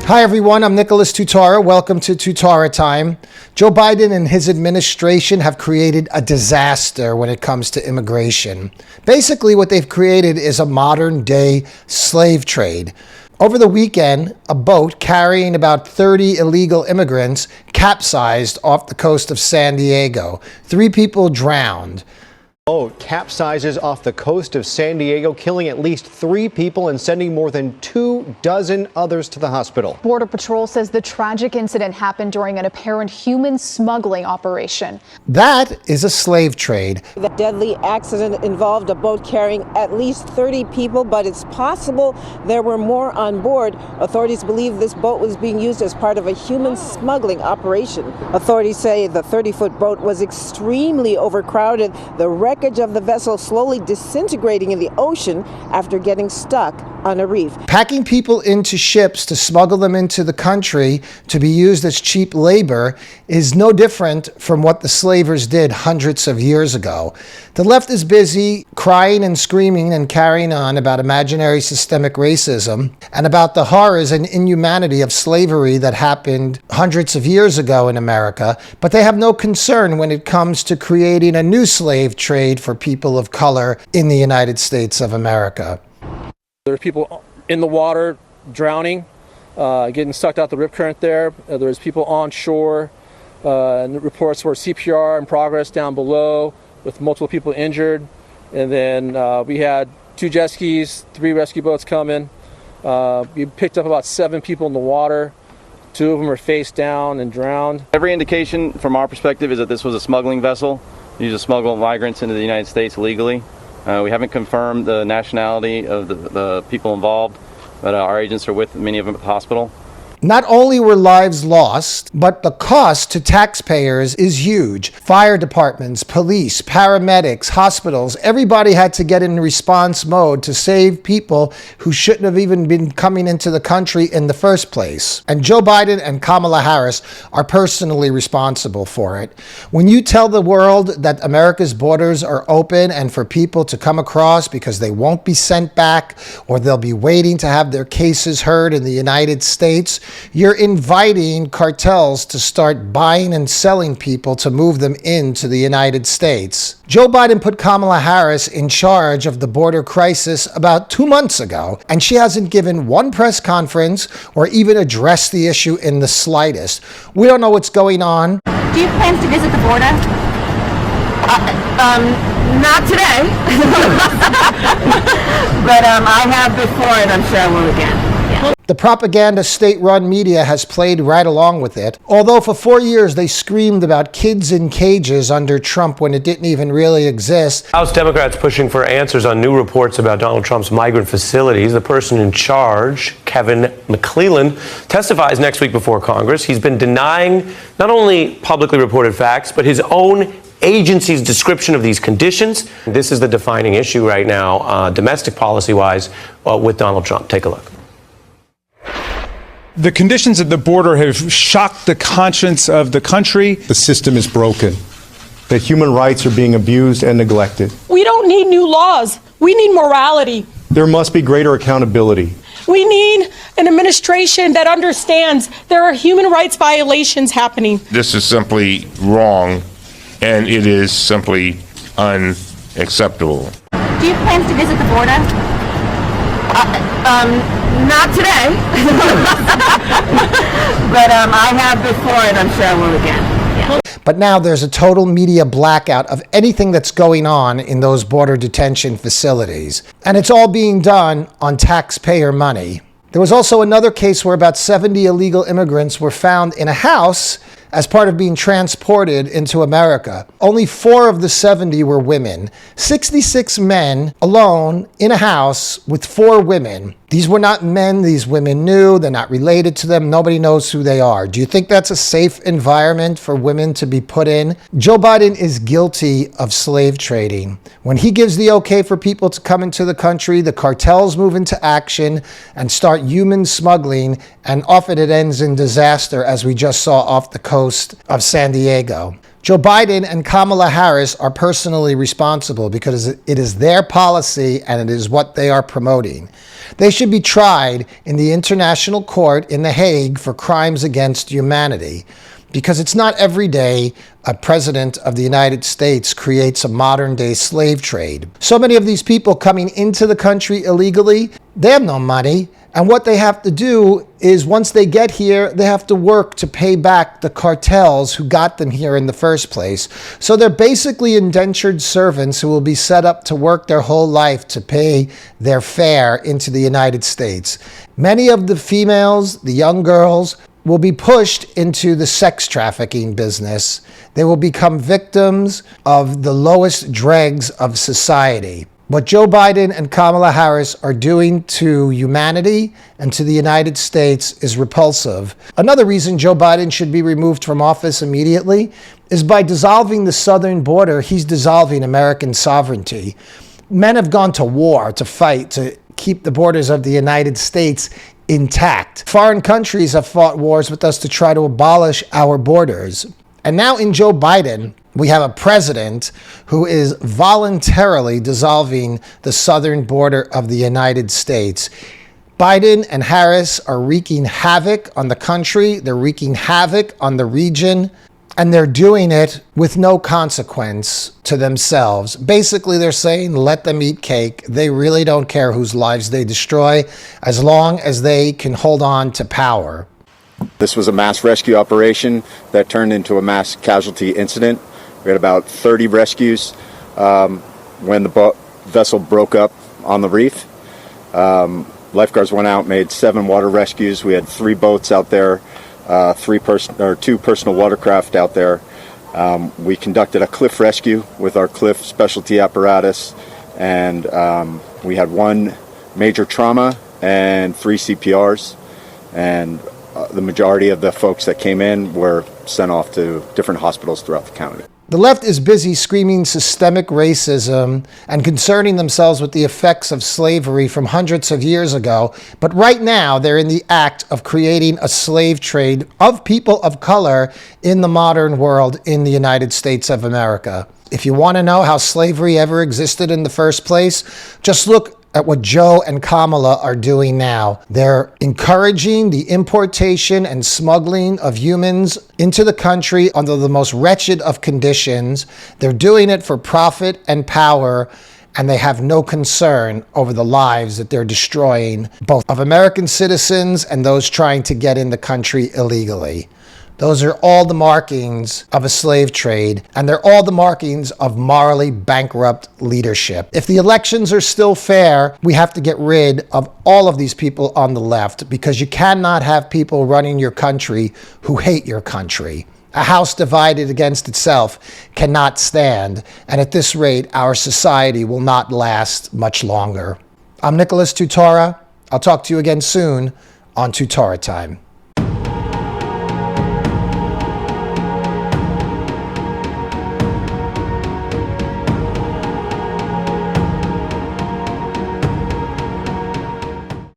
Hi everyone, I'm Nicholas Tutora. Welcome to Tutora Time. Joe Biden and his administration have created a disaster when it comes to immigration. Basically, what they've created is a modern-day slave trade. Over the weekend, a boat carrying about 30 illegal immigrants capsized off the coast of San Diego. 3 people drowned. Boat capsizes off the coast of San Diego, killing at least 3 people and sending more than 24 others to the hospital. Border Patrol says the tragic incident happened during an apparent human smuggling operation. That is a slave trade. The deadly accident involved a boat carrying at least 30 people, but it's possible there were more on board. Authorities believe this boat was being used as part of a human smuggling operation. Authorities say the 30-foot boat was extremely overcrowded. The wreckage of the vessel slowly disintegrating in the ocean after getting stuck on a reef. Packing people into ships to smuggle them into the country to be used as cheap labor is no different from what the slavers did hundreds of years ago. The left is busy crying and screaming and carrying on about imaginary systemic racism and about the horrors and inhumanity of slavery that happened hundreds of years ago in America, but they have no concern when it comes to creating a new slave trade for people of color in the United States of America. There's people in the water drowning, getting sucked out the rip current there. There's people on shore, and the reports were CPR in progress down below with multiple people injured. And then we had 2 jet skis, 3 rescue boats coming. We picked up about 7 people in the water. 2 of them are face down and drowned. Every indication from our perspective is that this was a smuggling vessel used to smuggle migrants into the United States illegally. We haven't confirmed the nationality of the people involved, but our agents are with many of them at the hospital. Not only were lives lost, but the cost to taxpayers is huge. Fire departments, police, paramedics, hospitals, everybody had to get in response mode to save people who shouldn't have even been coming into the country in the first place. And Joe Biden and Kamala Harris are personally responsible for it. When you tell the world that America's borders are open and for people to come across because they won't be sent back or they'll be waiting to have their cases heard in the United States, you're inviting cartels to start buying and selling people to move them into the United States. Joe Biden put Kamala Harris in charge of the border crisis about 2 months ago, and she hasn't given one press conference or even addressed the issue in the slightest. We don't know what's going on. Do you plan to visit the border? Not today. But I have before, and I'm sure I will again. Yeah. The propaganda state-run media has played right along with it, although for 4 years they screamed about kids in cages under Trump when it didn't even really exist. House Democrats pushing for answers on new reports about Donald Trump's migrant facilities. The person in charge, Kevin McClellan, testifies next week before Congress. He's been denying not only publicly reported facts, but his own agency's description of these conditions. This is the defining issue right now, domestic policy-wise, with Donald Trump. Take a look. The conditions at the border have shocked the conscience of the country. The system is broken, that human rights are being abused and neglected. We don't need new laws. We need morality. There must be greater accountability. We need an administration that understands there are human rights violations happening. This is simply wrong, and it is simply unacceptable. Do you plan to visit the border? Not today. But I have before, and I'm sure I will again. Yeah. But now there's a total media blackout of anything that's going on in those border detention facilities. And it's all being done on taxpayer money. There was also another case where about 70 illegal immigrants were found in a house as part of being transported into America. Only 4 of the 70 were women. 66 men alone in a house with 4 women. These were not men these women knew. They're not related to them. Nobody knows who they are. Do you think that's a safe environment for women to be put in? Joe Biden is guilty of slave trading. When he gives the okay for people to come into the country, the cartels move into action and start human smuggling, and often it ends in disaster, as we just saw off the coast of San Diego. Joe Biden and Kamala Harris are personally responsible because it is their policy and it is what they are promoting. They should be tried in the International Court in The Hague for crimes against humanity, because it's not every day a president of the United States creates a modern-day slave trade. So many of these people coming into the country illegally, they have no money. And what they have to do is, once they get here, they have to work to pay back the cartels who got them here in the first place. So they're basically indentured servants who will be set up to work their whole life to pay their fare into the United States. Many of the females, the young girls, will be pushed into the sex trafficking business. They will become victims of the lowest dregs of society. What Joe Biden and Kamala Harris are doing to humanity and to the United States is repulsive. Another reason Joe Biden should be removed from office immediately is by dissolving the southern border, he's dissolving American sovereignty. Men have gone to war to fight to keep the borders of the United States intact. Foreign countries have fought wars with us to try to abolish our borders. And now in Joe Biden, we have a president who is voluntarily dissolving the southern border of the United States. Biden and Harris are wreaking havoc on the country. They're wreaking havoc on the region. And they're doing it with no consequence to themselves. Basically, they're saying, let them eat cake. They really don't care whose lives they destroy, as long as they can hold on to power. This was a mass rescue operation that turned into a mass casualty incident. We had about 30 rescues when the vessel broke up on the reef. Lifeguards went out, made 7 water rescues. We had 3 boats out there. 2 personal watercraft out there. We conducted a cliff rescue with our cliff specialty apparatus, and we had 1 major trauma and 3 CPRs, and the majority of the folks that came in were sent off to different hospitals throughout the county. The left is busy screaming systemic racism and concerning themselves with the effects of slavery from hundreds of years ago. But right now, they're in the act of creating a slave trade of people of color in the modern world in the United States of America. If you want to know how slavery ever existed in the first place, just look at what Joe and Kamala are doing now. They're encouraging the importation and smuggling of humans into the country under the most wretched of conditions. They're doing it for profit and power, and they have no concern over the lives that they're destroying, both of American citizens and those trying to get in the country illegally. Those are all the markings of a slave trade, and they're all the markings of morally bankrupt leadership. If the elections are still fair, we have to get rid of all of these people on the left, because you cannot have people running your country who hate your country. A house divided against itself cannot stand, and at this rate, our society will not last much longer. I'm Nicholas Tutora. I'll talk to you again soon on Tutora Time.